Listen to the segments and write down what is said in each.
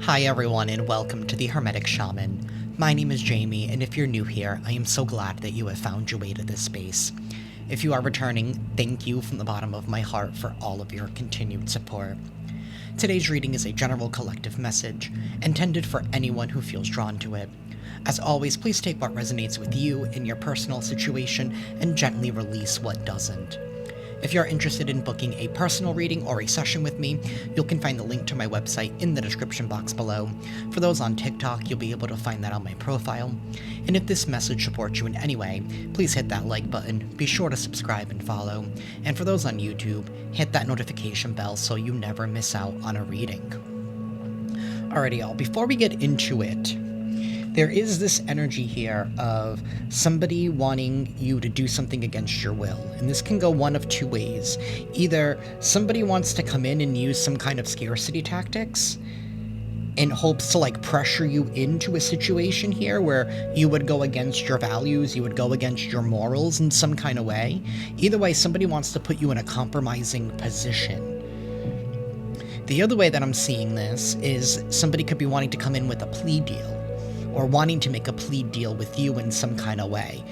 Hi everyone and welcome to the Hermetic Shaman. My name is Jayme, and if you're new here, I am so glad that you have found your way to this space. If you are returning, thank you from the bottom of my heart for all of your continued support. Today's reading is a general collective message, intended for anyone who feels drawn to it. As always, please take what resonates with you in your personal situation and gently release what doesn't. If you're interested in booking a personal reading or a session with me, you can find the link to my website in the description box below. For those on TikTok, you'll be able to find that on my profile. And if this message supports you in any way, please hit that like button, be sure to subscribe and follow. And for those on YouTube, hit that notification bell so you never miss out on a reading. Alrighty y'all, before we get into it, there is this energy here of somebody wanting you to do something against your will. And this can go one of two ways. Either somebody wants to come in and use some kind of scarcity tactics in hopes to pressure you into a situation here where you would go against your values, you would go against your morals in some kind of way. Either way, somebody wants to put you in a compromising position. The other way that I'm seeing this is somebody could be wanting to come in with a plea deal, or wanting to make a plea deal with you in some kind of way.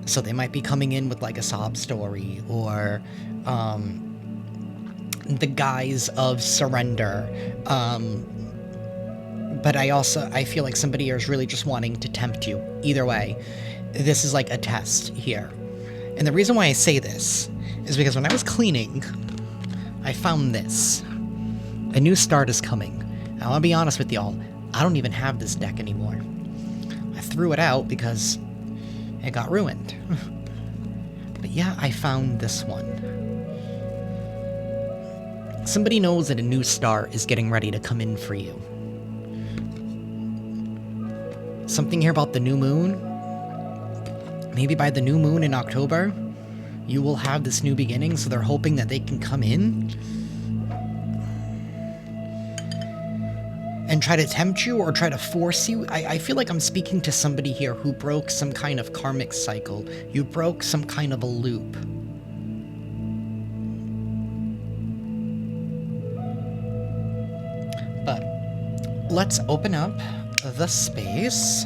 So they might be coming in with a sob story, or the guise of surrender. But I feel like somebody here is really just wanting to tempt you. Either way, this is like a test here. And the reason why I say this is because when I was cleaning, I found this. A new start is coming. Now, I'll be honest with y'all, I don't even have this deck anymore. I threw it out because it got ruined. But yeah, I found this one. Somebody knows that a new start is getting ready to come in for you. Something here about the new moon. Maybe by the new moon in October, you will have this new beginning, so they're hoping that they can come in and try to tempt you or try to force you. I feel like I'm speaking to somebody here who broke some kind of karmic cycle. You broke some kind of a loop. But let's open up the space.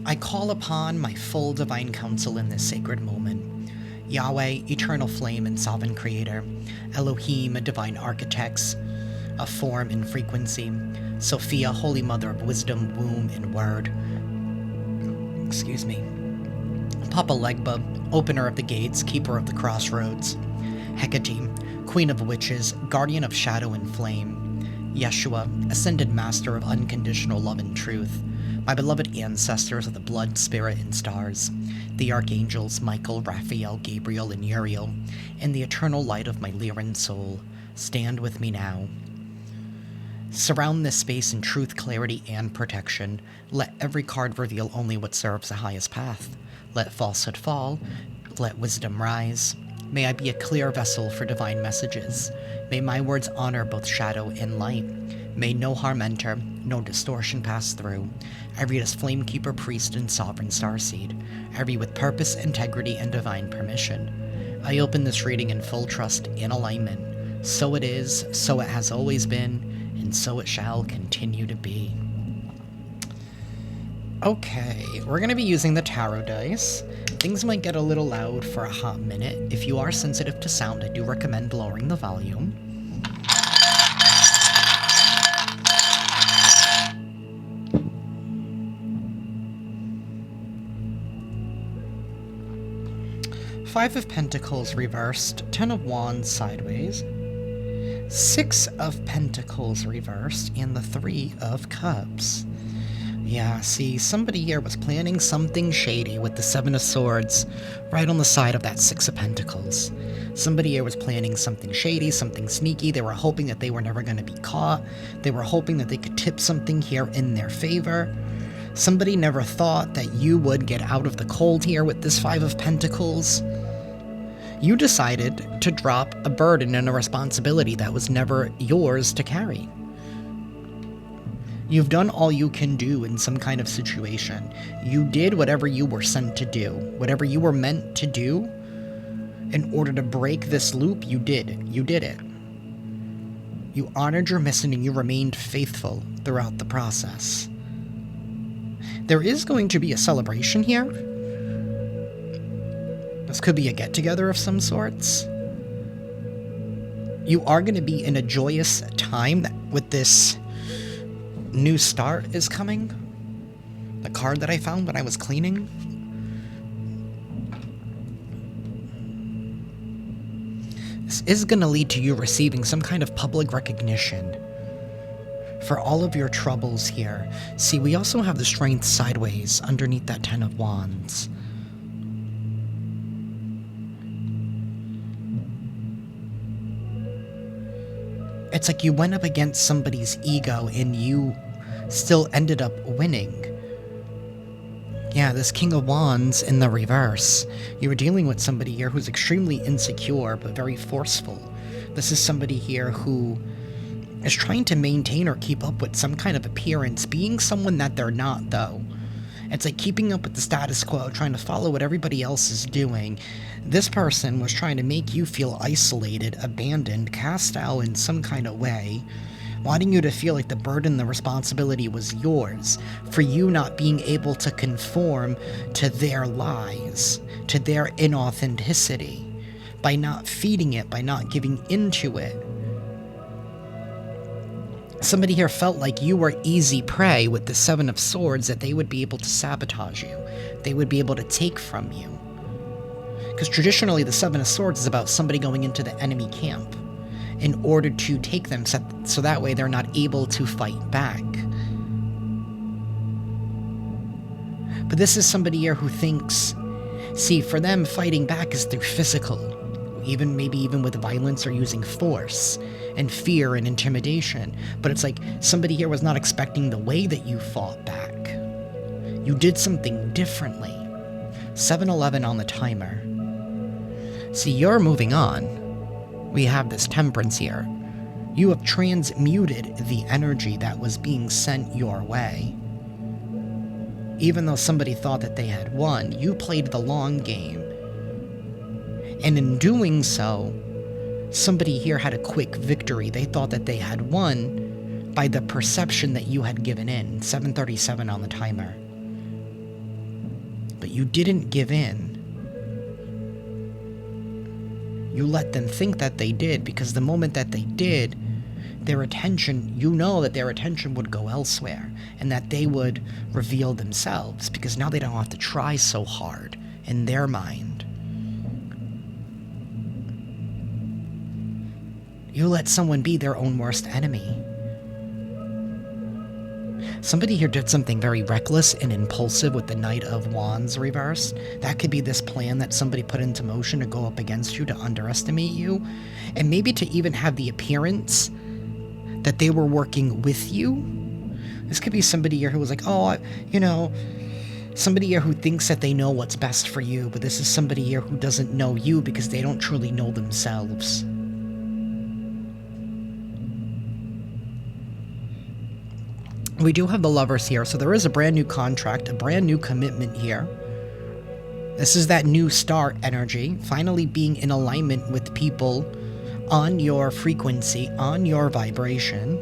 I call upon my full divine counsel in this sacred moment. Yahweh, eternal flame and sovereign creator. Elohim, a divine architects, a form and frequency. Sophia, holy mother of wisdom, womb and word. Excuse me. Papa Legba, opener of the gates, keeper of the crossroads. Hecate, queen of witches, guardian of shadow and flame. Yeshua, ascended master of unconditional love and truth. My beloved ancestors of the blood, spirit, and stars, the archangels Michael, Raphael, Gabriel, and Uriel, and the eternal light of my Lyran soul, stand with me now. Surround this space in truth, clarity, and protection. Let every card reveal only what serves the highest path. Let falsehood fall. Let wisdom rise. May I be a clear vessel for divine messages. May my words honor both shadow and light. May no harm enter, no distortion pass through. I read as Flamekeeper, Priest, and Sovereign Starseed. I read with purpose, integrity, and divine permission. I open this reading in full trust and alignment. So it is, so it has always been, and so it shall continue to be. Okay, we're going to be using the tarot dice. Things might get a little loud for a hot minute. If you are sensitive to sound, I do recommend lowering the volume. Five of Pentacles reversed, 10 of Wands sideways, 6 of Pentacles reversed, and the 3 of Cups. Yeah, see, somebody here was planning something shady with the 7 of Swords right on the side of that 6 of Pentacles. Somebody here was planning something shady, something sneaky. They were hoping that they were never going to be caught. They were hoping that they could tip something here in their favor. Somebody never thought that you would get out of the cold here with this 5 of Pentacles. You decided to drop a burden and a responsibility that was never yours to carry. You've done all you can do in some kind of situation. You did whatever you were sent to do. Whatever you were meant to do, In order to break this loop, you did. You did it. You honored your mission and you remained faithful throughout the process. There is going to be a celebration here. This could be a get-together of some sorts. You are going to be in a joyous time with this new start is coming. The card that I found when I was cleaning. This is going to lead to you receiving some kind of public recognition for all of your troubles here. See, we also have the strength sideways underneath that 10 of Wands. It's like you went up against somebody's ego and you still ended up winning. Yeah, this King of Wands in the reverse. You were dealing with somebody here who's extremely insecure but very forceful. This is somebody here who is trying to maintain or keep up with some kind of appearance, being someone that they're not, though. It's like keeping up with the status quo, trying to follow what everybody else is doing. This person was trying to make you feel isolated, abandoned, cast out in some kind of way, wanting you to feel like the burden, the responsibility was yours, for you not being able to conform to their lies, to their inauthenticity, by not feeding it, by not giving into it. Somebody here felt like you were easy prey with the 7 of Swords, that they would be able to sabotage you. They would be able to take from you. Because traditionally, the 7 of Swords is about somebody going into the enemy camp in order to take them, so that way they're not able to fight back. But this is somebody here who thinks, see, for them, fighting back is through physical, maybe even with violence or using force and fear and intimidation. But it's like somebody here was not expecting the way that you fought back. You did something differently. 7-11 on the timer. See, you're moving on. We have this Temperance here. You have transmuted the energy that was being sent your way. Even though somebody thought that they had won, you played the long game. And in doing so, somebody here had a quick victory. They thought that they had won by the perception that you had given in. 7:37 on the timer. But you didn't give in. You let them think that they did, because the moment that they did, their attention, you know that their attention would go elsewhere, and that they would reveal themselves, because now they don't have to try so hard in their mind. You let someone be their own worst enemy. Somebody here did something very reckless and impulsive with the Knight of Wands reversed. That could be this plan that somebody put into motion to go up against you, to underestimate you, and maybe to even have the appearance that they were working with you. This could be somebody here who was like, oh, somebody here who thinks that they know what's best for you, but this is somebody here who doesn't know you because they don't truly know themselves. We do have the Lovers here, so there is a brand new contract, a brand new commitment here. This is that new start energy, finally being in alignment with people on your frequency, on your vibration.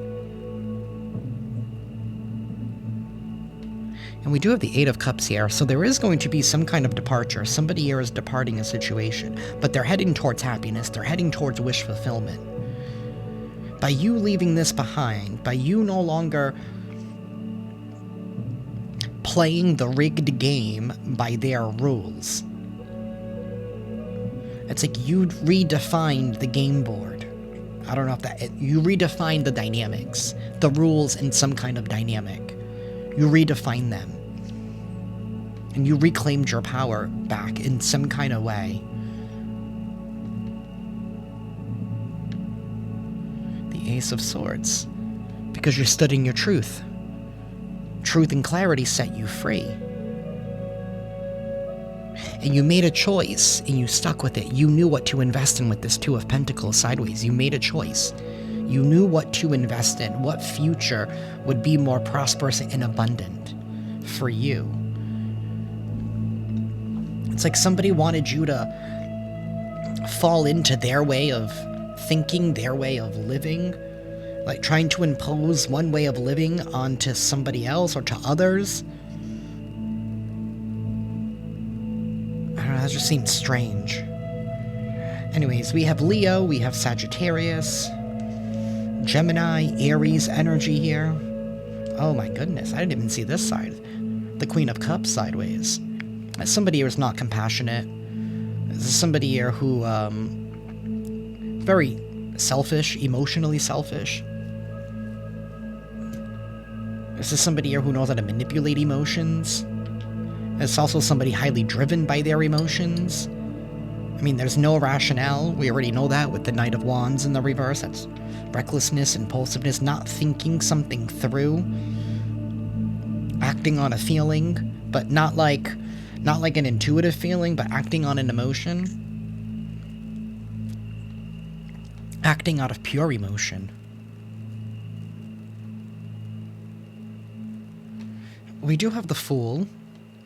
And we do have the 8 of Cups here, so there is going to be some kind of departure. Somebody here is departing a situation, but they're heading towards happiness, they're heading towards wish fulfillment. By you leaving this behind, by you no longer playing the rigged game by their rules. It's like you redefined the game board. I don't know if you redefined the dynamics, the rules in some kind of dynamic. You redefined them. And you reclaimed your power back in some kind of way. The Ace of Swords. Because you're studying your truth. Truth and clarity set you free. And you made a choice, and you stuck with it. You knew what to invest in with this 2 of Pentacles sideways. You made a choice. You knew what to invest in, what future would be more prosperous and abundant for you. It's like somebody wanted you to fall into their way of thinking, their way of living, like trying to impose one way of living onto somebody else or to others. I don't know, that just seems strange. Anyways, we have Leo, we have Sagittarius, Gemini, Aries energy here. Oh my goodness, I didn't even see this side. The Queen of Cups sideways. Somebody here is not compassionate. This is somebody here who, very selfish, emotionally selfish. This is somebody here who knows how to manipulate emotions. It's also somebody highly driven by their emotions. I mean, there's no rationale. We already know that with the Knight of Wands in the reverse. That's recklessness, impulsiveness, not thinking something through. Acting on a feeling, but not like an intuitive feeling, but acting on an emotion. Acting out of pure emotion. We do have the Fool.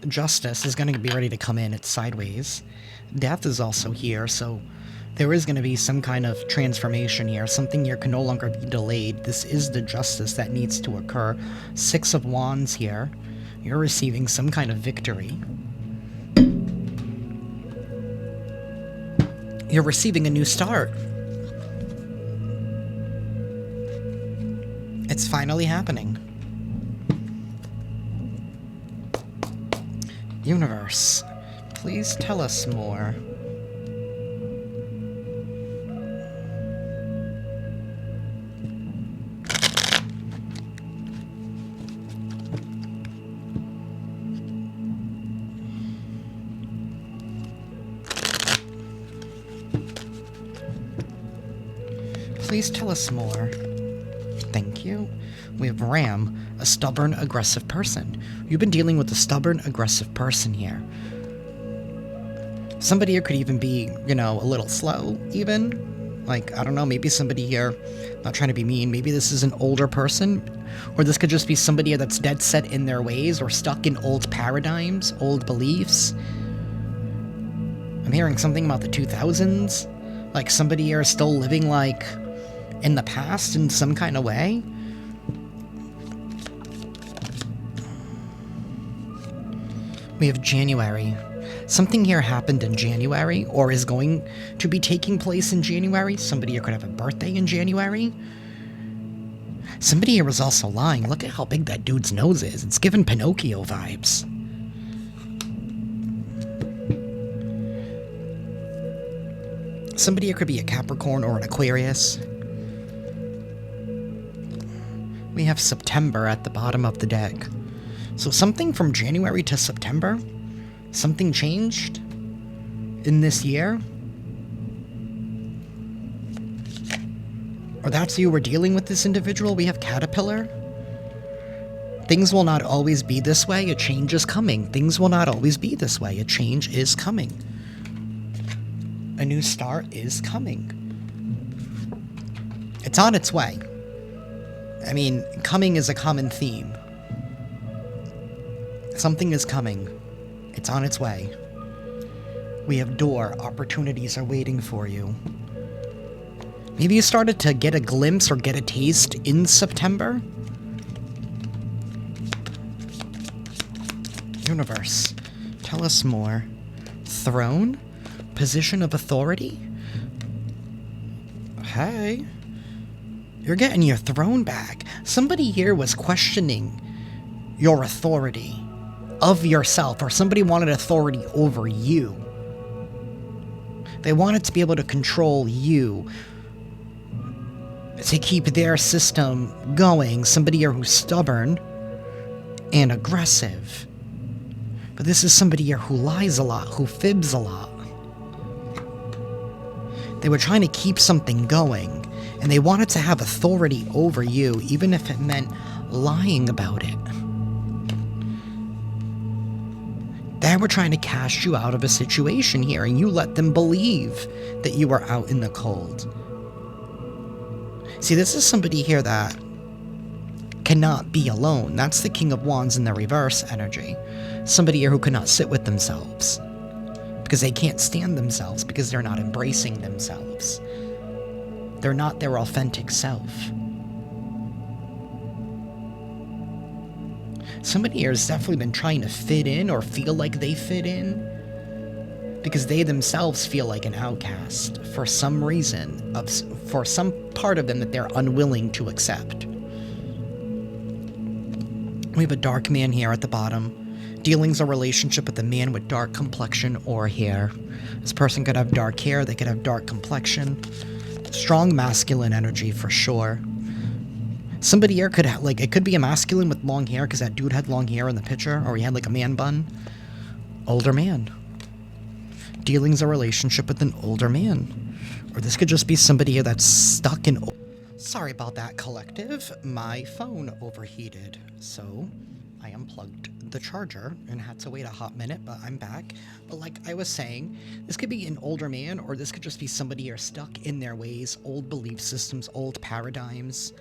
Justice is going to be ready to come in. It's sideways. Death is also here, so there is going to be some kind of transformation here. Something here can no longer be delayed. This is the justice that needs to occur. 6 of Wands here. You're receiving some kind of victory. You're receiving a new start. It's finally happening. Universe, please tell us more. Please tell us more. Thank you. We have Ram, a stubborn, aggressive person. You've been dealing with a stubborn, aggressive person here. Somebody here could even be, you know, a little slow, even. Like, I don't know, maybe somebody here, not trying to be mean, maybe this is an older person, or this could just be somebody here that's dead set in their ways, or stuck in old paradigms, old beliefs. I'm hearing something about the 2000s. Like, somebody here is still living, like, in the past in some kind of way. We have January. Something here happened in January, or is going to be taking place in January. Somebody here could have a birthday in January. Somebody here was also lying. Look at how big that dude's nose is. It's giving Pinocchio vibes. Somebody here could be a Capricorn or an Aquarius. We have September at the bottom of the deck. So something from January to September? Something changed in this year? Or that's you were dealing with this individual? We have Caterpillar. Things will not always be this way. A change is coming. Things will not always be this way. A change is coming. A new start is coming. It's on its way. I mean, coming is a common theme. Something is coming. It's on its way. We have door. Opportunities are waiting for you. Maybe you started to get a glimpse or get a taste in September? Universe, tell us more. Throne? Position of authority? Hey. You're getting your throne back. Somebody here was questioning your authority of yourself, or somebody wanted authority over you. They wanted to be able to control you, to keep their system going. Somebody here who's stubborn and aggressive. But this is somebody here who lies a lot, who fibs a lot. They were trying to keep something going, and they wanted to have authority over you, even if it meant lying about it. They were trying to cast you out of a situation here, and you let them believe that you were out in the cold. See, this is somebody here that cannot be alone. That's the King of Wands in the reverse energy. Somebody here who cannot sit with themselves. because they can't stand themselves, because they're not embracing themselves. They're not their authentic self. Somebody here has definitely been trying to fit in or feel like they fit in because they themselves feel like an outcast for some reason, for some part of them that they're unwilling to accept. We have a dark man here at the bottom. Dealing's a relationship with a man with dark complexion or hair. This person could have dark hair, they could have dark complexion. Strong masculine energy for sure. Somebody here could have, like, it could be a masculine with long hair because that dude had long hair in the picture, or he had like a man bun. Older man. Dealing's a relationship with an older man. Or this could just be somebody here that's stuck in... Sorry about that, collective. My phone overheated, so I unplugged the charger and had to wait a hot minute, but I'm back. But like I was saying, this could be an older man, or this could just be somebody here stuck in their ways, old belief systems, old paradigms.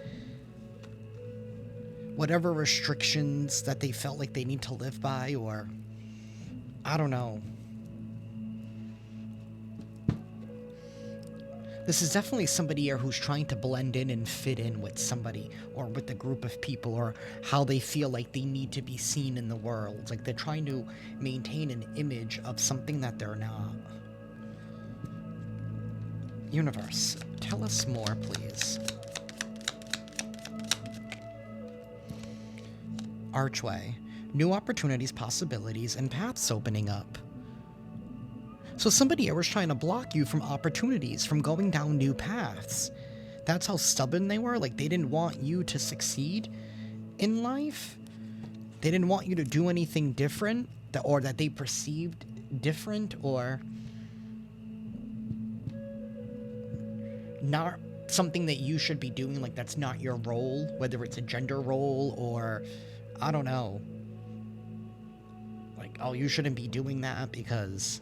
Whatever restrictions that they felt like they need to live by, or... I don't know. This is definitely somebody here who's trying to blend in and fit in with somebody, or with a group of people, or how they feel like they need to be seen in the world. Like they're trying to maintain an image of something that they're not. Universe, tell us more, please. Archway. New opportunities, possibilities, and paths opening up. So somebody here was trying to block you from opportunities, from going down new paths. That's how stubborn they were. Like, they didn't want you to succeed in life. They didn't want you to do anything different, or that they perceived different, or not something that you should be doing. Like, that's not your role, whether it's a gender role or, I don't know. Like, oh, you shouldn't be doing that because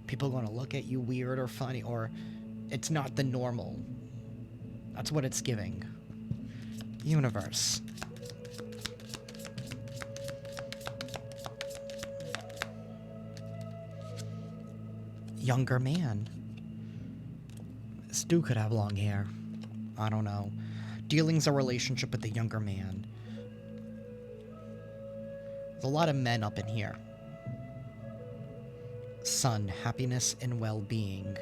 people are going to look at you weird or funny, or it's not the normal. That's what it's giving. Universe. Younger man. This dude could have long hair. I don't know. Dealing's a relationship with the younger man. There's a lot of men up in here. Son, happiness and well-being.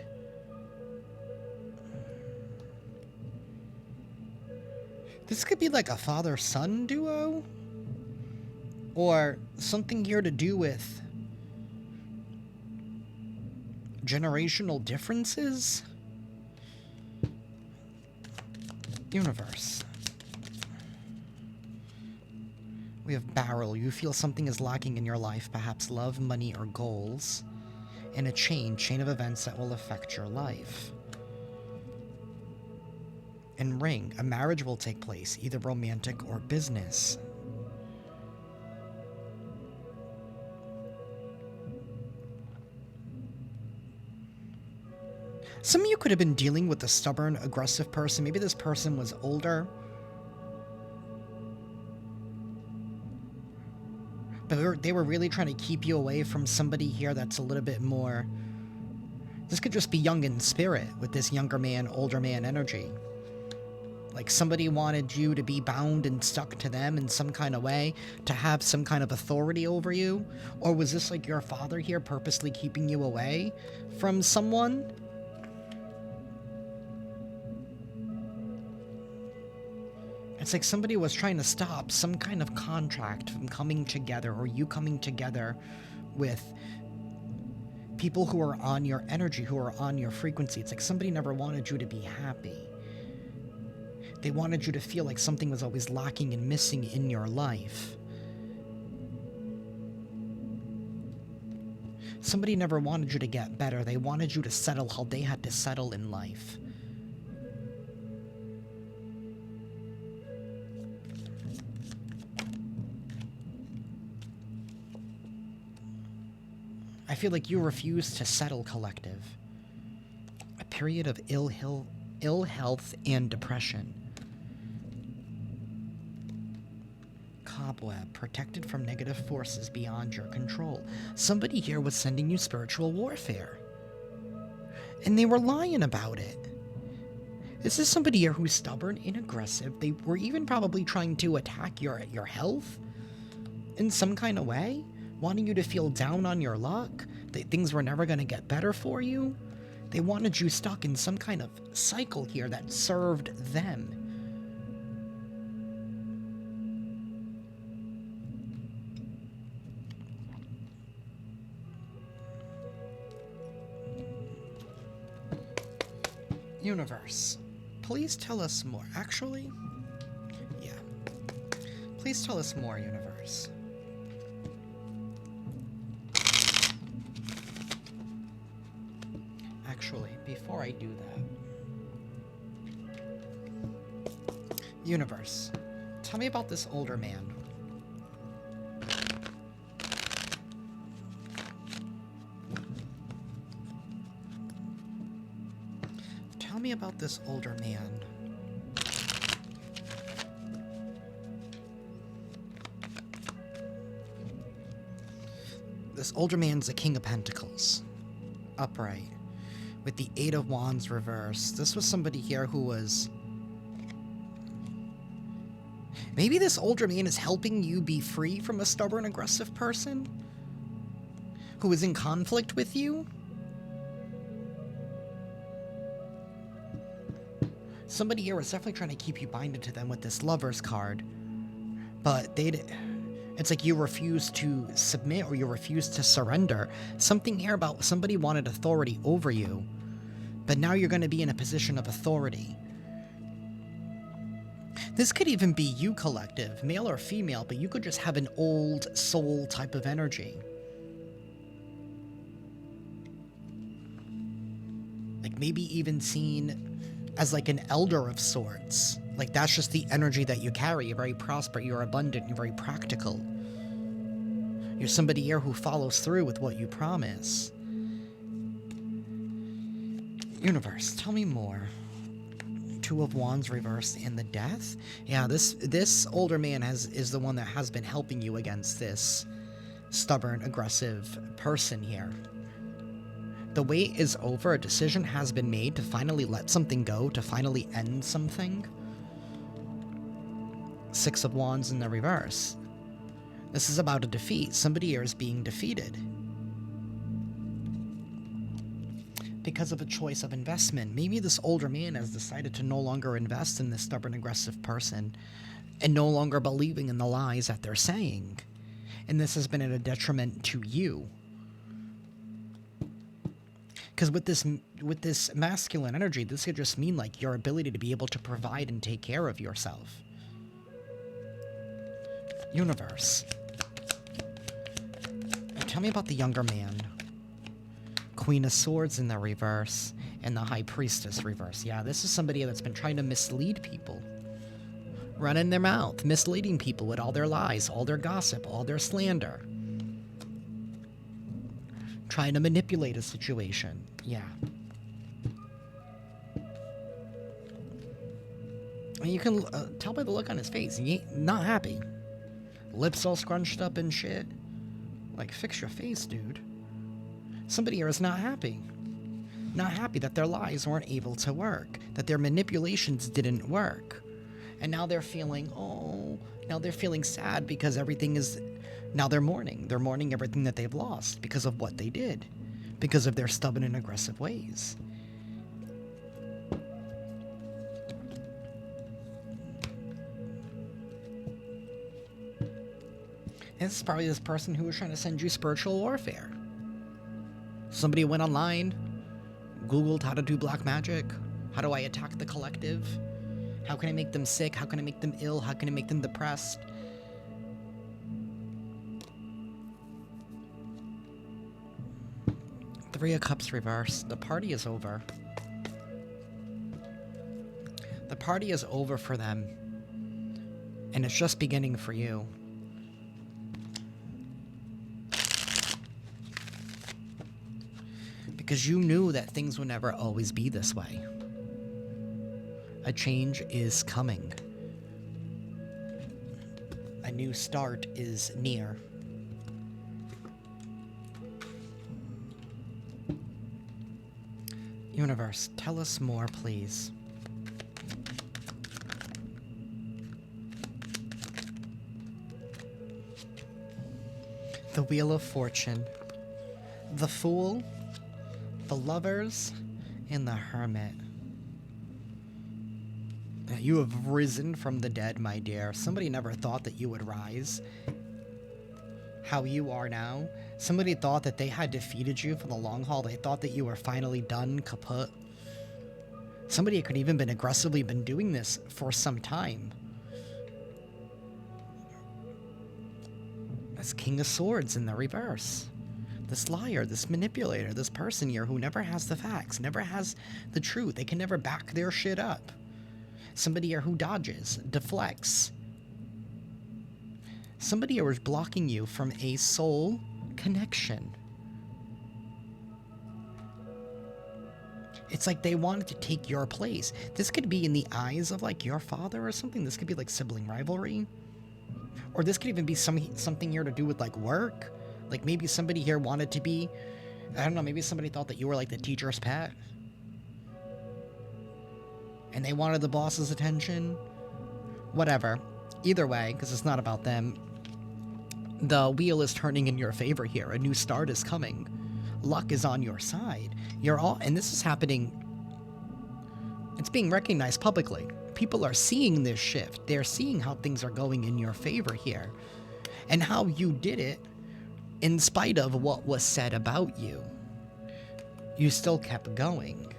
This could be like a father-son duo? Or something here to do with generational differences? Universe. We have barrel. You feel something is lacking in your life, perhaps love, money, or goals. And a chain of events that will affect your life. And ring, a marriage will take place, either romantic or business. Some of you could have been dealing with a stubborn, aggressive person. Maybe this person was older. But they were really trying to keep you away from somebody here that's a little bit more... This could just be young in spirit with this younger man, older man energy. Like somebody wanted you to be bound and stuck to them in some kind of way, to have some kind of authority over you. Or was this like your father here purposely keeping you away from someone? It's like somebody was trying to stop some kind of contract from coming together, or you coming together with people who are on your energy, who are on your frequency. It's like somebody never wanted you to be happy. They wanted you to feel like something was always lacking and missing in your life. Somebody never wanted you to get better. They wanted you to settle how they had to settle in life. I feel like you refuse to settle, collective. A period of ill health and depression. cobweb, protected from negative forces beyond your control. Somebody here was sending you spiritual warfare. And they were lying about it. This is somebody here who's stubborn and aggressive. They were even probably trying to attack your health in some kind of way, wanting you to feel down on your luck, that things were never going to get better for you. They wanted you stuck in some kind of cycle here that served them. Universe, please tell us more. Actually, yeah. Please tell us more, universe. Actually, before I do that, universe, tell me about this older man. Tell me about this older man. This older man's the King of Pentacles, upright, with the Eight of Wands reversed. This was somebody here who was... Maybe this older man is helping you be free from a stubborn, aggressive person who is in conflict with you. Somebody here was definitely trying to keep you binded to them with this Lover's card, but it's like you refuse to submit or you refuse to surrender. Something here about somebody wanted authority over you, but now you're going to be in a position of authority. This could even be you, collective, male or female, but you could just have an old soul type of energy. Like maybe even seen as like an elder of sorts. Like that's just the energy that you carry. You're very prosperous, you're abundant, you're very practical. You're somebody here who follows through with what you promise. Universe, tell me more. Two of Wands reversed and the Death. Yeah, this older man is the one that has been helping you against this stubborn, aggressive person here. The wait is over. A decision has been made to finally let something go, to finally end something. Six of Wands in the reverse. This is about a defeat. Somebody here is being defeated because of a choice of investment. Maybe this older man has decided to no longer invest in this stubborn, aggressive person and no longer believing in the lies that they're saying. And this has been at a detriment to you. Because with this masculine energy, this could just mean like your ability to be able to provide and take care of yourself. Universe, tell me about the younger man. Queen of Swords in the reverse and the High Priestess reverse. Yeah, this is somebody that's been trying to mislead people. Running their mouth, misleading people with all their lies, all their gossip, all their slander. Trying to manipulate a situation. Yeah. And you can tell by the look on his face, he ain't not happy. Lips all scrunched up and shit. Like, fix your face, dude. Somebody here is not happy. Not happy that their lies weren't able to work. That their manipulations didn't work. And now they're feeling, now they're feeling sad because everything is... Now they're mourning. They're mourning everything that they've lost because of what they did. Because of their stubborn and aggressive ways. And this is probably this person who was trying to send you spiritual warfare. Somebody went online, Googled how to do black magic. How do I attack the collective? How can I make them sick? How can I make them ill? How can I make them depressed? Three of Cups reversed. The party is over. The party is over for them. And it's just beginning for you. Because you knew that things would never always be this way. A change is coming. A new start is near. Universe, tell us more, please. The Wheel of Fortune. The Fool, the Lovers, and the Hermit. You have risen from the dead, my dear. Somebody never thought that you would rise how you are now. Somebody thought that they had defeated you for the long haul. They thought that you were finally done, kaput. Somebody could even been aggressively been doing this for some time. This King of Swords in the reverse. This liar, this manipulator, this person here who never has the facts, never has the truth. They can never back their shit up. Somebody here who dodges, deflects. Somebody here is blocking you from a soul connection. It's like they wanted to take your place. This could be in the eyes of like your father or something. This could be like sibling rivalry. Or this could even be something here to do with like work. Like maybe somebody here wanted to be, I don't know, maybe somebody thought that you were like the teacher's pet. And they wanted the boss's attention. Whatever. Either way, because it's not about them, the wheel is turning in your favor here. A new start is coming. Luck is on your side. And this is happening, it's being recognized publicly. People are seeing this shift. They're seeing how things are going in your favor here. And how you did it in spite of what was said about you. You still kept going.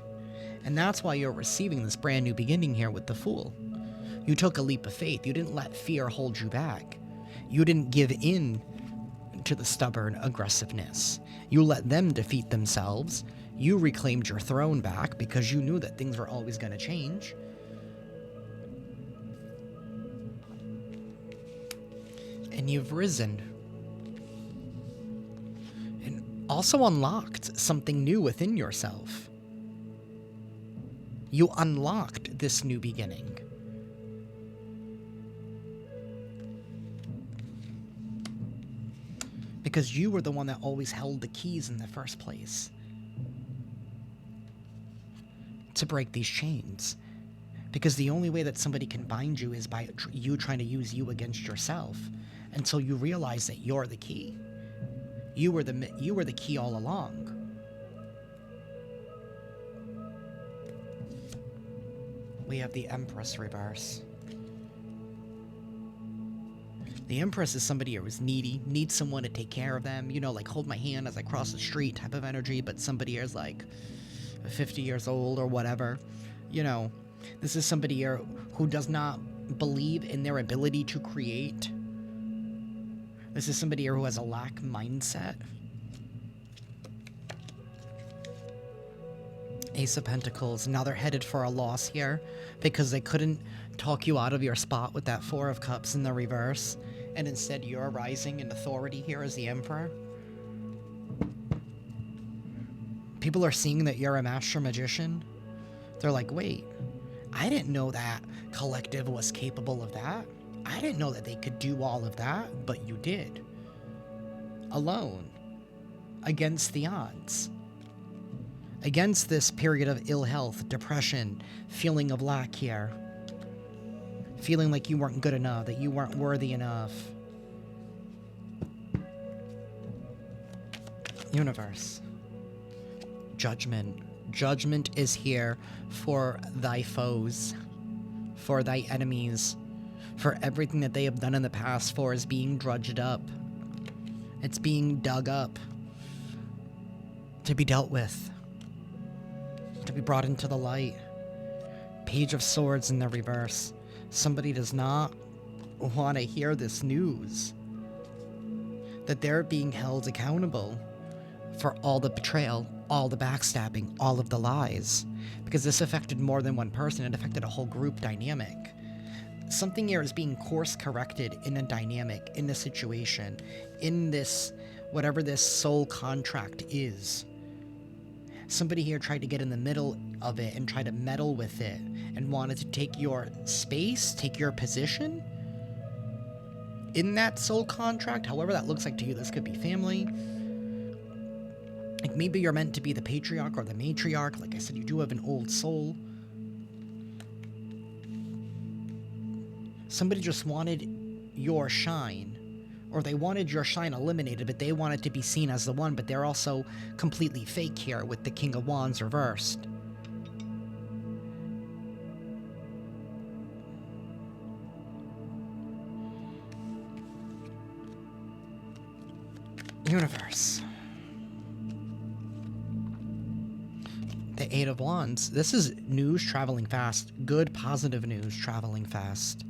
And that's why you're receiving this brand new beginning here with the Fool. You took a leap of faith. You didn't let fear hold you back. You didn't give in to the stubborn aggressiveness. You let them defeat themselves. You reclaimed your throne back because you knew that things were always going to change. And you've risen. And also unlocked something new within yourself. You unlocked this new beginning. Because you were the one that always held the keys in the first place. To break these chains. Because the only way that somebody can bind you is by you trying to use you against yourself. Until you realize that you're the key. You were the key all along. We have the Empress reverse. The Empress is somebody who is needy, needs someone to take care of them, you know, like hold my hand as I cross the street type of energy, but somebody is like 50 years old or whatever. You know, this is somebody here who does not believe in their ability to create. This is somebody here who has a lack mindset. Ace of Pentacles. Now they're headed for a loss here because they couldn't talk you out of your spot with that Four of Cups in the reverse, and instead you're rising in authority here as the Emperor. People are seeing that you're a master magician. They're like, wait, I didn't know that collective was capable of that. I didn't know that they could do all of that, but you did. Alone. Against the odds. Against this period of ill health, depression, feeling of lack here. Feeling like you weren't good enough, that you weren't worthy enough. Universe. Judgment. Judgment is here for thy foes, for thy enemies, for everything that they have done in the past for is being drudged up. It's being dug up to be dealt with. To be brought into the light. Page of Swords in the reverse. Somebody does not want to hear this news. That they're being held accountable for all the betrayal, all the backstabbing, all of the lies. Because this affected more than one person. It affected a whole group dynamic. Something here is being course corrected in a dynamic, in a situation, in this, whatever this soul contract is. Somebody here tried to get in the middle of it and try to meddle with it and wanted to take your space, take your position. in that soul contract, however that looks like to you. This could be family. Like maybe you're meant to be the patriarch or the matriarch. Like I said, you do have an old soul. Somebody just wanted your shine, or they wanted your shine eliminated, but they wanted to be seen as the one, but they're also completely fake here with the King of Wands reversed. Universe. The Eight of Wands. This is news traveling fast. Good, positive news traveling fast.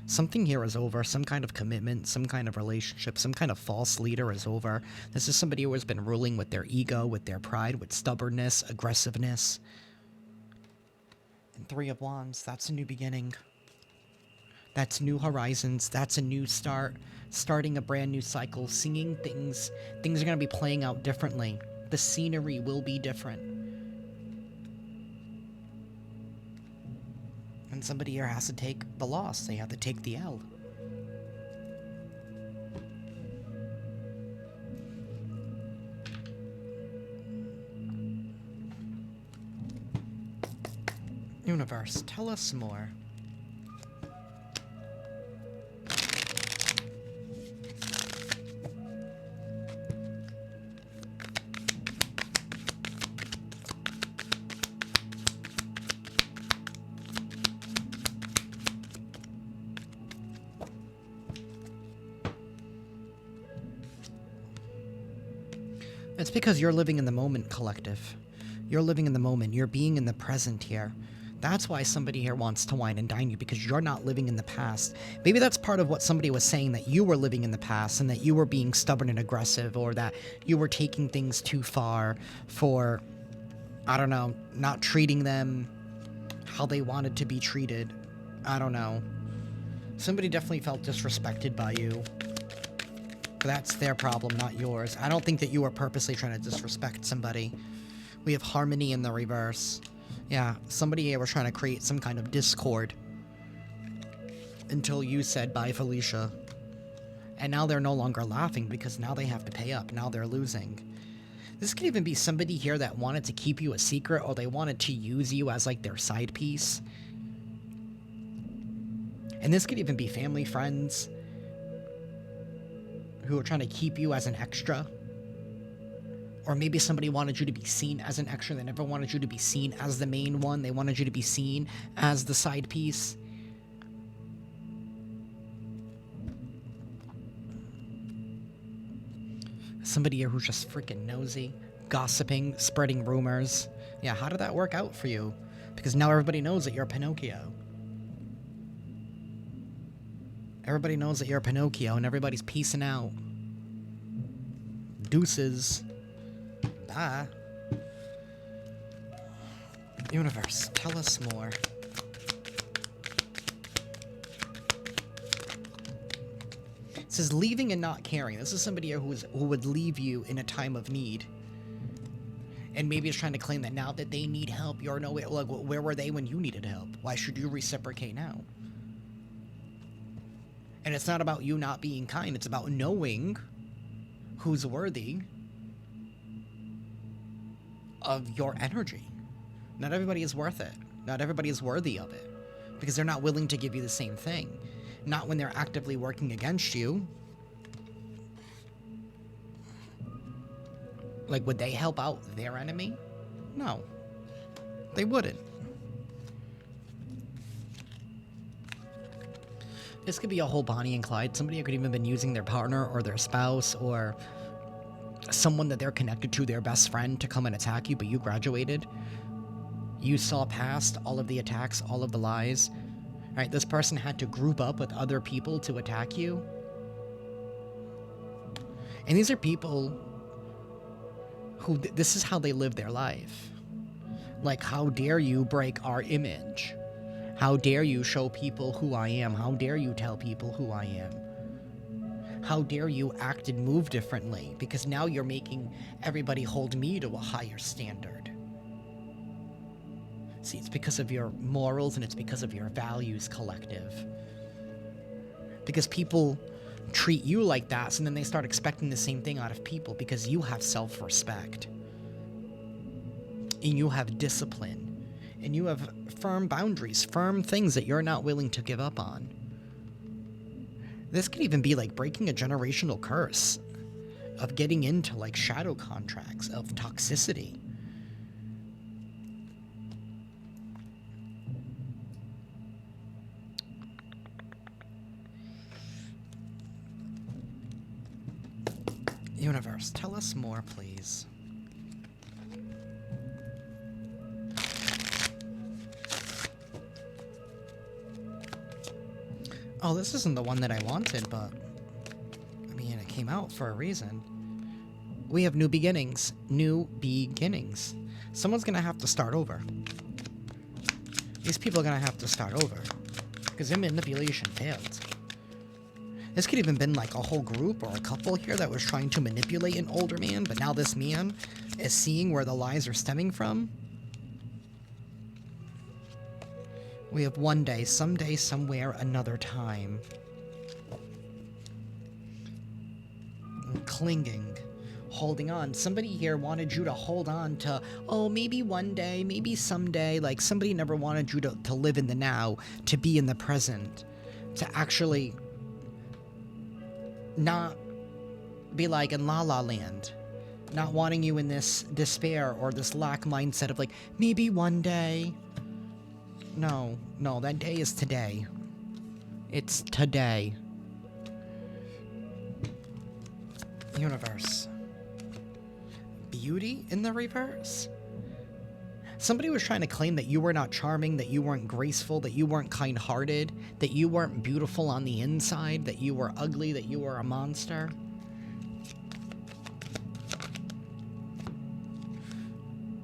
Something here is over. Some kind of commitment, some kind of relationship, some kind of false leader is over. This is somebody who has been ruling with their ego, with their pride, with stubbornness, aggressiveness. And Three of Wands. That's a new beginning. That's new horizons. That's a new start. Starting a brand new cycle. Singing things. Things are going to be playing out differently. The scenery will be different. And somebody here has to take the loss. They have to take the L. Universe, tell us more. It's because you're living in the moment, collective. You're living in the moment. You're being in the present here. That's why somebody here wants to wine and dine you, because you're not living in the past. Maybe that's part of what somebody was saying, that you were living in the past and that you were being stubborn and aggressive, or that you were taking things too far for, I don't know, not treating them how they wanted to be treated. I don't know. Somebody definitely felt disrespected by you. That's their problem, not yours. I don't think that you were purposely trying to disrespect somebody. We have harmony in the reverse. Yeah, somebody here was trying to create some kind of discord. Until you said, bye, Felicia. And now they're no longer laughing because now they have to pay up. Now they're losing. This could even be somebody here that wanted to keep you a secret, or they wanted to use you as like their side piece. And this could even be family, friends, who are trying to keep you as an extra. Or maybe somebody wanted you to be seen as an extra. They never wanted you to be seen as the main one. They wanted you to be seen as the side piece. Somebody here who's just freaking nosy, gossiping, spreading rumors. Yeah, how did that work out for you? Because now everybody knows that you're Pinocchio. Everybody knows that you're Pinocchio, and everybody's peacing out. Deuces. Bye. Universe, tell us more. It says leaving and not caring. This is somebody who would leave you in a time of need. And maybe is trying to claim that now that they need help, you're nowhere. Like, where were they when you needed help? Why should you reciprocate now? And it's not about you not being kind. It's about knowing who's worthy of your energy. Not everybody is worth it. Not everybody is worthy of it. Because they're not willing to give you the same thing. Not when they're actively working against you. Like, would they help out their enemy? No. They wouldn't. This could be a whole Bonnie and Clyde. Somebody who could even been using their partner or their spouse or someone that they're connected to, their best friend, to come and attack you, but you graduated. You saw past all of the attacks, all of the lies. Right, this person had to group up with other people to attack you. And these are people who, this is how they live their life. Like, how dare you break our image? How dare you show people who I am? How dare you tell people who I am? How dare you act and move differently? Because now you're making everybody hold me to a higher standard. See, it's because of your morals and it's because of your values, collective. Because people treat you like that, so then they start expecting the same thing out of people because you have self-respect. And you have discipline. And you have firm boundaries, firm things that you're not willing to give up on. This could even be like breaking a generational curse of getting into like shadow contracts, of toxicity. Universe, tell us more, please. Oh, this isn't the one that I wanted, but I mean, it came out for a reason. We have new beginnings. New beginnings. Someone's gonna have to start over. These people are gonna have to start over. Because their manipulation failed. This could even been like a whole group or a couple here that was trying to manipulate an older man, but now this man is seeing where the lies are stemming from. We have one day, someday, somewhere, another time. Clinging. Holding on. Somebody here wanted you to hold on to, oh, maybe one day, maybe someday. Like, somebody never wanted you to live in the now, to be in the present, to actually not be like in La La Land, not wanting you in this despair or this lack mindset of like, maybe one day. No, that day is today. It's today. Universe. Beauty in the reverse? Somebody was trying to claim that you were not charming, that you weren't graceful, that you weren't kind-hearted, that you weren't beautiful on the inside, that you were ugly, that you were a monster.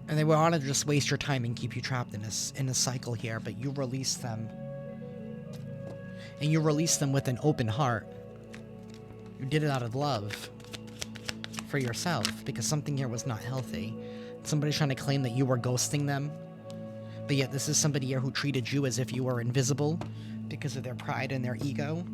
And they want to just waste your time and keep you trapped in a cycle here, but you release them. And you release them with an open heart. You did it out of love. For yourself, because something here was not healthy. Somebody's trying to claim that you were ghosting them, but yet this is somebody here who treated you as if you were invisible because of their pride and their ego.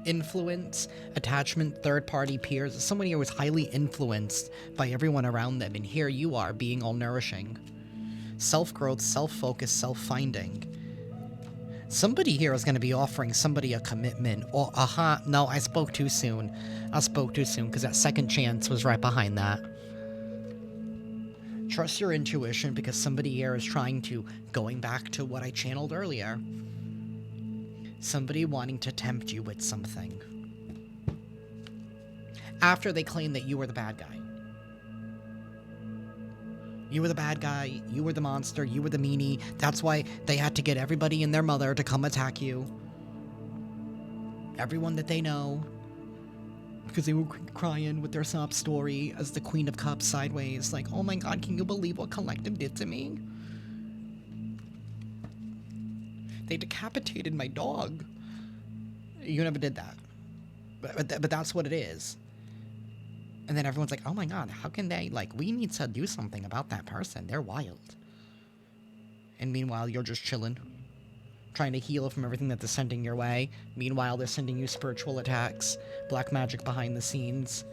Influence, attachment, third-party peers. Somebody here was highly influenced by everyone around them, and here you are being all nourishing. Self-growth, self-focus, self-finding. Somebody here is going to be offering somebody a commitment. Or, no, I spoke too soon. I spoke too soon, because that second chance was right behind that. Trust your intuition, because somebody here is trying to, going back to what I channeled earlier, somebody wanting to tempt you with something. After they claim that you were the bad guy. You were the bad guy, you were the monster, you were the meanie. That's why they had to get everybody and their mother to come attack you. Everyone that they know. Because they were crying with their sob story as the Queen of Cups sideways. Like, oh my god, can you believe what Collective did to me? They decapitated my dog. You never did that. But that's what it is. And then everyone's like, oh my god, how can they, like, we need to do something about that person. They're wild. And meanwhile, you're just chilling. Trying to heal from everything that they're sending your way. Meanwhile, they're sending you spiritual attacks. Black magic behind the scenes.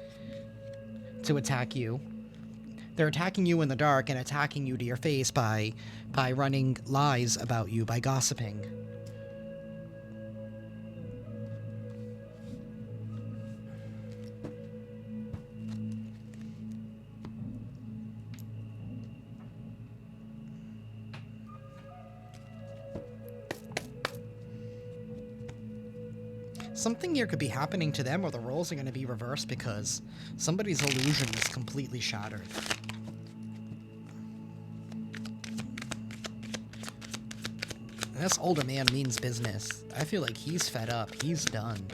To attack you. They're attacking you in the dark and attacking you to your face by running lies about you, by gossiping. Something here could be happening to them, or the roles are going to be reversed because somebody's illusion is completely shattered. And this older man means business. I feel like he's fed up. He's done.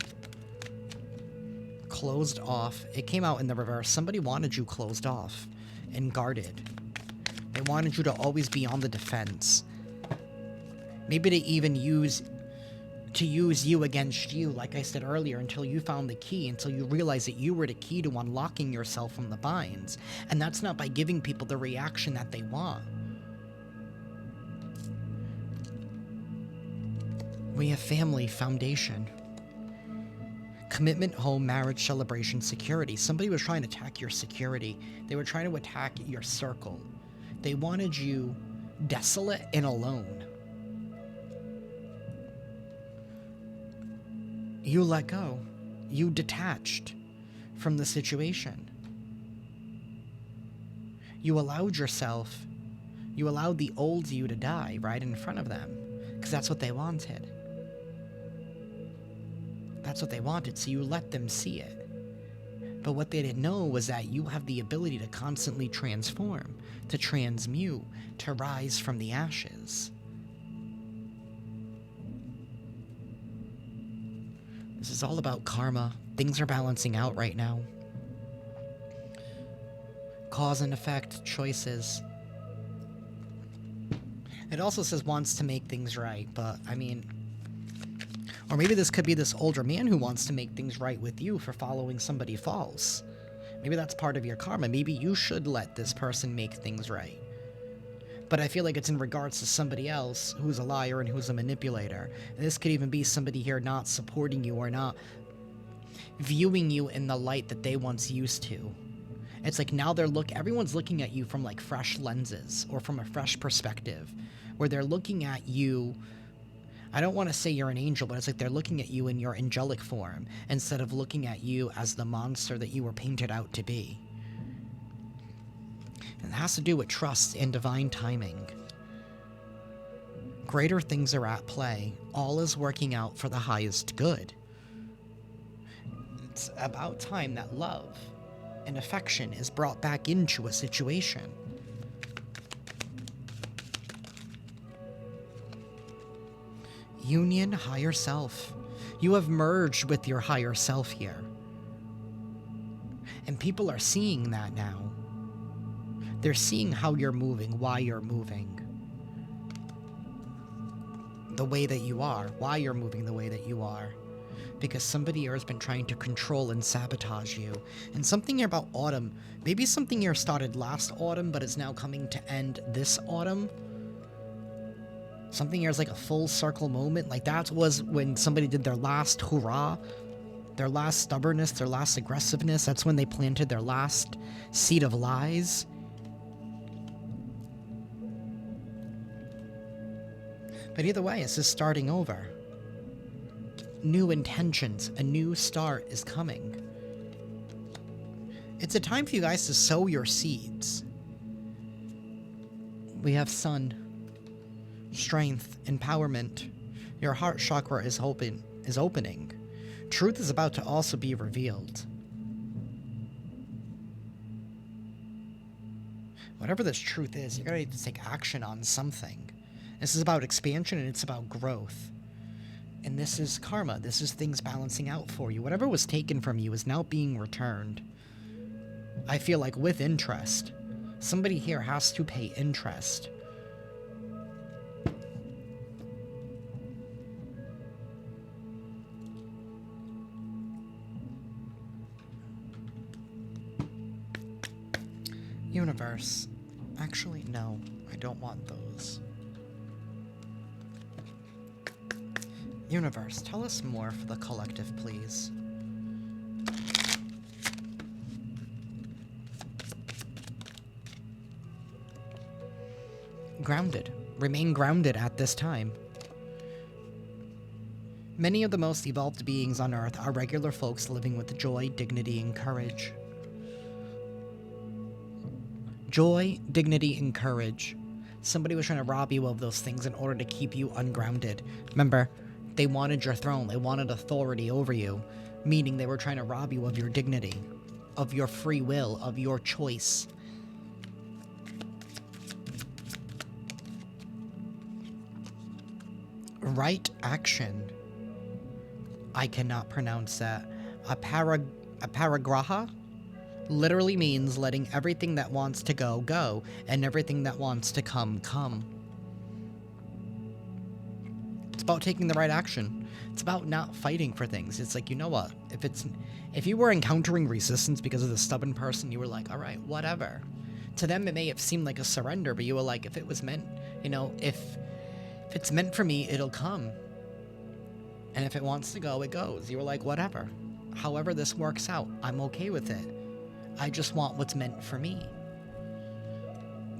Closed off. It came out in the reverse. Somebody wanted you closed off and guarded. They wanted you to always be on the defense. Maybe to even use you against you, like I said earlier, until you found the key, until you realized that you were the key to unlocking yourself from the binds. And that's not by giving people the reaction that they want. We have family, foundation. Commitment, home, marriage, celebration, security. Somebody was trying to attack your security. They were trying to attack your circle. They wanted you desolate and alone. You let go. You detached from the situation. You allowed yourself, you allowed the old you to die right in front of them, because that's what they wanted. That's what they wanted, so you let them see it. But what they didn't know was that you have the ability to constantly transform, to transmute, to rise from the ashes. This is all about karma. Things are balancing out right now. Cause and effect, choices. It also says wants to make things right, but I mean, or maybe this could be this older man who wants to make things right with you for following somebody false. Maybe that's part of your karma. Maybe you should let this person make things right. But I feel like it's in regards to somebody else who's a liar and who's a manipulator. And this could even be somebody here not supporting you or not viewing you in the light that they once used to. It's like now everyone's looking at you from like fresh lenses or from a fresh perspective, where they're looking at you. I don't want to say you're an angel, but it's like they're looking at you in your angelic form instead of looking at you as the monster that you were painted out to be. And it has to do with trust and divine timing. Greater things are at play. All is working out for the highest good. It's about time that love and affection is brought back into a situation. Union, higher self. You have merged with your higher self here. And people are seeing that now. They're seeing how you're moving, why you're moving. The way that you are, why you're moving the way that you are. Because somebody here has been trying to control and sabotage you. And something here about autumn, maybe something here started last autumn, but is now coming to end this autumn. Something here is like a full circle moment. Like that was when somebody did their last hurrah, their last stubbornness, their last aggressiveness. That's when they planted their last seed of lies. But either way, it's just starting over. New intentions, a new start is coming. It's a time for you guys to sow your seeds. We have sun, strength, empowerment. Your heart chakra is opening. Truth is about to also be revealed. Whatever this truth is, you're going to take action on something. This is about expansion and it's about growth. And this is karma. This is things balancing out for you. Whatever was taken from you is now being returned. I feel like with interest. Somebody here has to pay interest. Universe. Actually, no. I don't want those. Universe, tell us more for the collective, please. Grounded. Remain grounded at this time. Many of the most evolved beings on Earth are regular folks living with joy, dignity, and courage. Joy, dignity, and courage. Somebody was trying to rob you of those things in order to keep you ungrounded. Remember, they wanted your throne. They wanted authority over you, meaning they were trying to rob you of your dignity, of your free will, of your choice. Right action. I cannot pronounce that. Aparigraha literally means letting everything that wants to go, go, and everything that wants to come, come. It's about taking the right action. It's about not fighting for things. It's like, you know what? If you were encountering resistance because of the stubborn person, you were like, all right, whatever. To them, it may have seemed like a surrender, but you were like, if it was meant, if it's meant for me, it'll come. And if it wants to go, it goes. You were like, whatever. However this works out, I'm okay with it. I just want what's meant for me.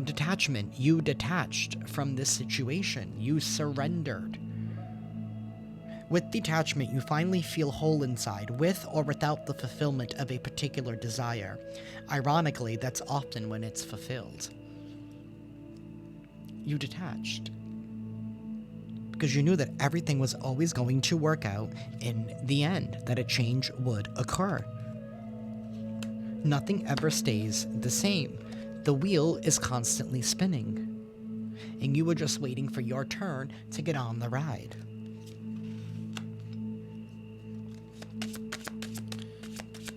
Detachment. You detached from this situation. You surrendered. With detachment, you finally feel whole inside, with or without the fulfillment of a particular desire. Ironically, that's often when it's fulfilled. You detached. Because you knew that everything was always going to work out in the end, that a change would occur. Nothing ever stays the same. The wheel is constantly spinning. And you were just waiting for your turn to get on the ride.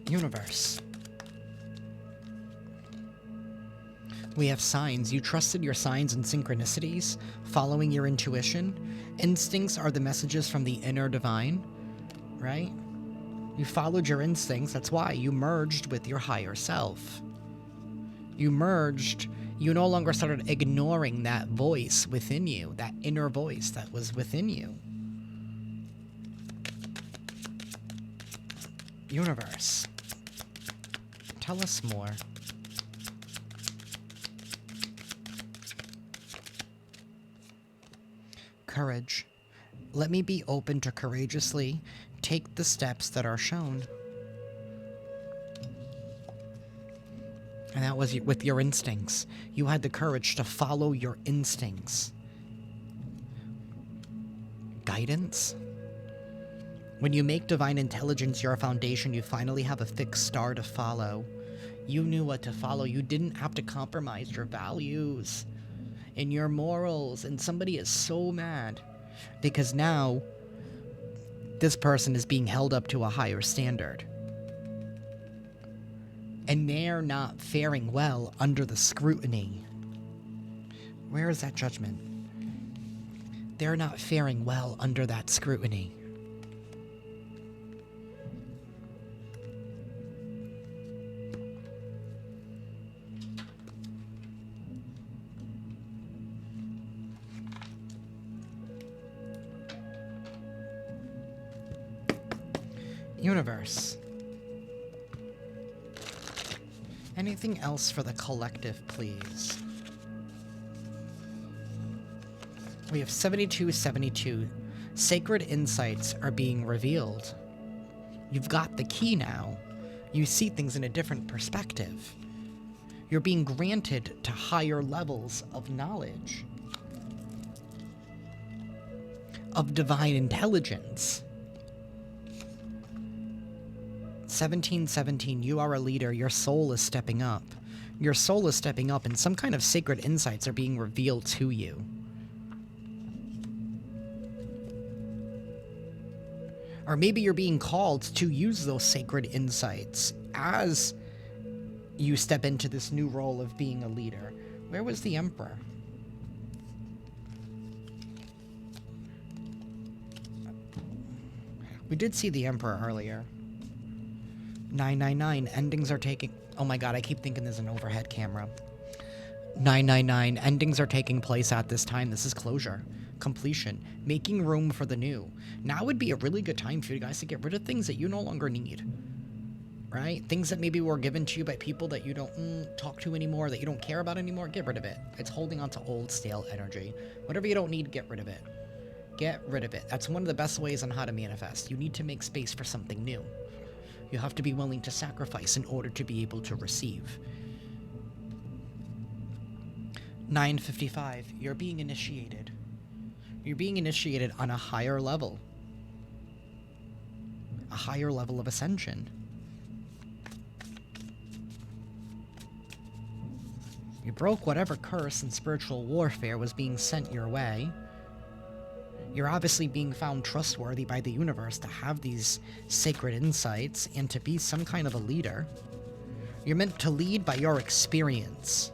Universe. We have signs. You trusted your signs and synchronicities, following your intuition. Instincts are the messages from the inner divine, right? You followed your instincts. That's why you merged with your higher self. You merged. You no longer started ignoring that voice within you, that inner voice that was within you. Universe. Tell us more. Courage. Let me be open to courageously take the steps that are shown. And that was with your instincts. You had the courage to follow your instincts. Guidance. When you make divine intelligence your foundation, you finally have a fixed star to follow. You knew what to follow. You didn't have to compromise your values and your morals. And somebody is so mad because now this person is being held up to a higher standard. And they're not faring well under the scrutiny. Where is that judgment? They're not faring well under that scrutiny. Universe. Anything else for the collective, please? We have 7272. Sacred insights are being revealed. You've got the key now. You see things in a different perspective. You're being granted to higher levels of knowledge, of divine intelligence. 1717, you are a leader. Your soul is stepping up. Your soul is stepping up, and some kind of sacred insights are being revealed to you. Or maybe you're being called to use those sacred insights as you step into this new role of being a leader. Where was the Emperor? We did see the Emperor earlier. 999, endings are taking... Oh my god, I keep thinking there's an overhead camera. 999, endings are taking place at this time. This is closure. Completion. Making room for the new. Now would be a really good time for you guys to get rid of things that you no longer need. Right? Things that maybe were given to you by people that you don't talk to anymore, that you don't care about anymore, get rid of it. It's holding on to old, stale energy. Whatever you don't need, get rid of it. Get rid of it. That's one of the best ways on how to manifest. You need to make space for something new. You have to be willing to sacrifice in order to be able to receive. 955, you're being initiated. You're being initiated on a higher level. A higher level of ascension. You broke whatever curse and spiritual warfare was being sent your way. You're obviously being found trustworthy by the universe to have these sacred insights and to be some kind of a leader. You're meant to lead by your experience.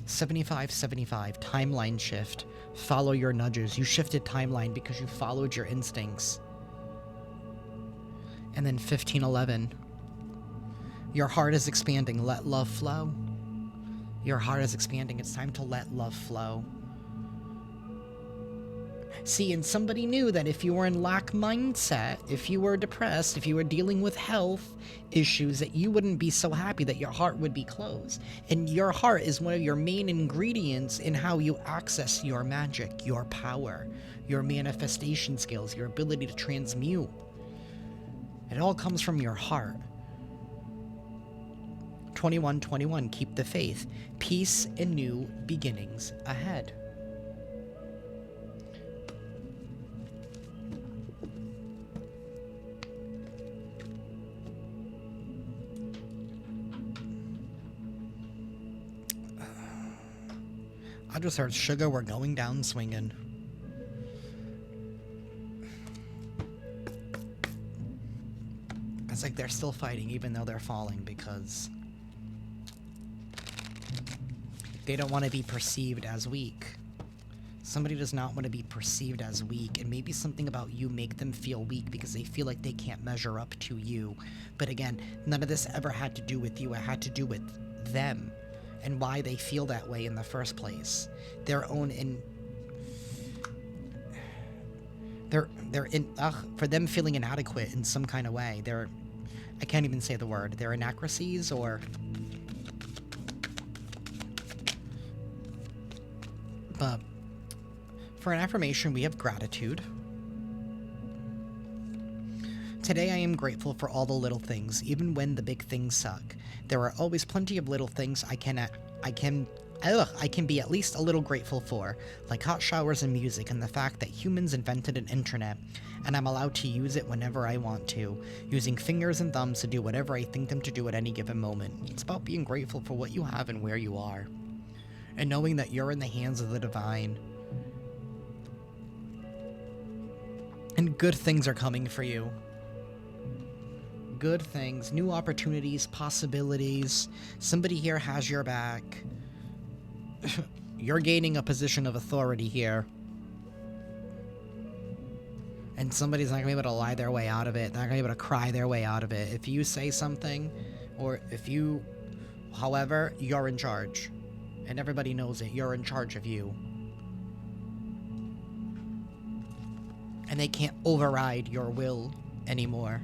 7575, timeline shift. Follow your nudges. You shifted timeline because you followed your instincts. And then 1511. Your heart is expanding. Let love flow. Your heart is expanding. It's time to let love flow. See, and somebody knew that if you were in lack mindset, if you were depressed, if you were dealing with health issues, that you wouldn't be so happy, that your heart would be closed. And your heart is one of your main ingredients in how you access your magic, your power, your manifestation skills, your ability to transmute. It all comes from your heart. 2121, keep the faith. Peace and new beginnings ahead. I just heard sugar, we're going down swinging. It's like they're still fighting even though they're falling because they don't want to be perceived as weak. Somebody does not want to be perceived as weak, and maybe something about you make them feel weak because they feel like they can't measure up to you. But again, none of this ever had to do with you. It had to do with them and why they feel that way in the first place. Their own for them feeling inadequate in some kind of way. I can't even say the word. They're inaccuracies or but for an affirmation, we have gratitude. Today I am grateful for all the little things, even when the big things suck. There are always plenty of little things I can be at least a little grateful for, like hot showers and music and the fact that humans invented an internet, and I'm allowed to use it whenever I want to, using fingers and thumbs to do whatever I think them to do at any given moment. It's about being grateful for what you have and where you are, and knowing that you're in the hands of the divine. And good things are coming for you. Good things, new opportunities, possibilities. Somebody here has your back. You're gaining a position of authority here. And somebody's not going to be able to lie their way out of it. They're not going to be able to cry their way out of it. If you say something, or if you... However, you're in charge. And everybody knows it. You're in charge of you. And they can't override your will anymore.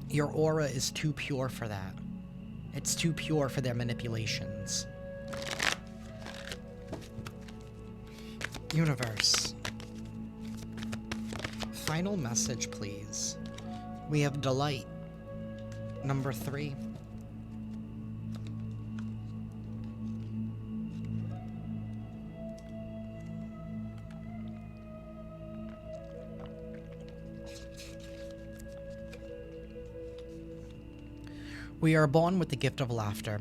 Your aura is too pure for that. It's too pure for their manipulations. Universe. Final message, please. We have delight. Number 3. We are born with the gift of laughter.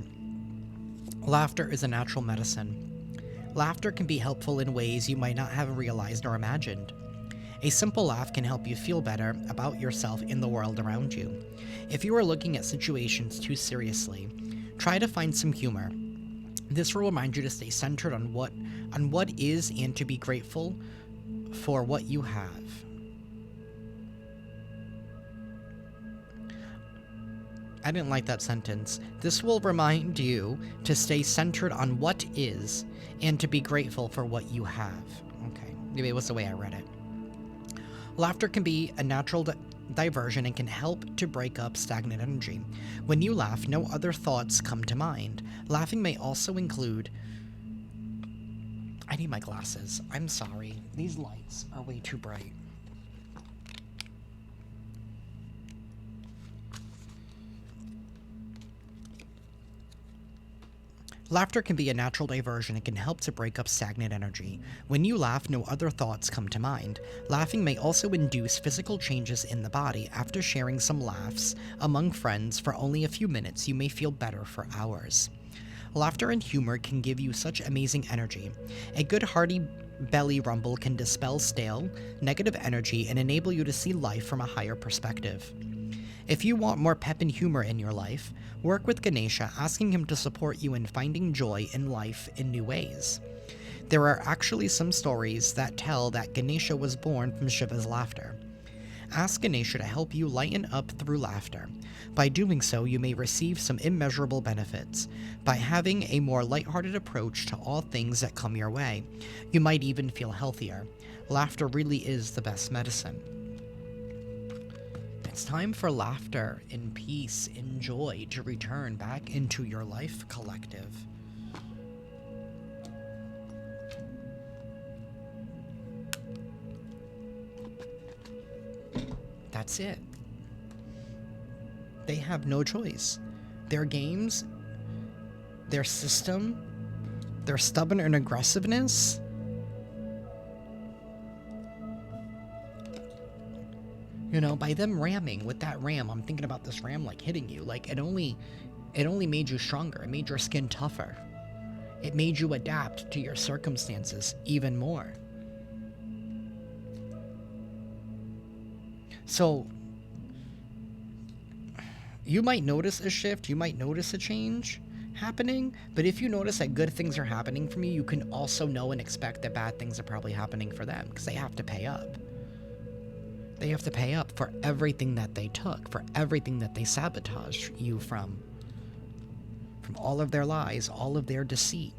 Laughter is a natural medicine. Laughter can be helpful in ways you might not have realized or imagined. A simple laugh can help you feel better about yourself and the world around you. If you are looking at situations too seriously, try to find some humor. This will remind you to stay centered on what is and to be grateful for what you have. I didn't like that sentence. This will remind you to stay centered on what is and to be grateful for what you have. Okay, maybe it was the way I read it. Laughter can be a natural diversion and can help to break up stagnant energy. When you laugh, no other thoughts come to mind. Laughing may also include... I need my glasses. I'm sorry. These lights are way too bright. Laughter can be a natural diversion and can help to break up stagnant energy. When you laugh, no other thoughts come to mind. Laughing may also induce physical changes in the body. After sharing some laughs among friends for only a few minutes, you may feel better for hours. Laughter and humor can give you such amazing energy. A good hearty belly rumble can dispel stale, negative energy and enable you to see life from a higher perspective. If you want more pep and humor in your life, work with Ganesha, asking him to support you in finding joy in life in new ways. There are actually some stories that tell that Ganesha was born from Shiva's laughter. Ask Ganesha to help you lighten up through laughter. By doing so, you may receive some immeasurable benefits. By having a more lighthearted approach to all things that come your way, you might even feel healthier. Laughter really is the best medicine. It's time for laughter and peace and joy to return back into your life, collective. That's it. They have no choice. Their games, their system, their stubborn and aggressiveness, you know, by them ramming with that ram, I'm thinking about this ram like hitting you, like it only made you stronger. It made your skin tougher. It made you adapt to your circumstances even more. So you might notice a shift, you might notice a change happening, but if you notice that good things are happening from you, you can also know and expect that bad things are probably happening for them, because they have to pay up. They have to pay up for everything that they took, for everything that they sabotaged you from all of their lies, all of their deceit.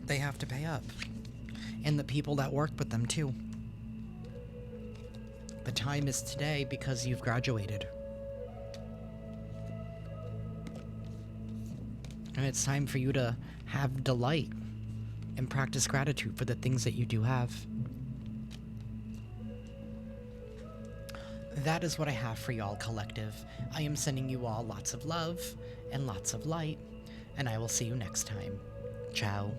They have to pay up. And the people that worked with them too. The time is today because you've graduated. And it's time for you to have delight and practice gratitude for the things that you do have. That is what I have for y'all, collective. I am sending you all lots of love and lots of light, and I will see you next time. Ciao.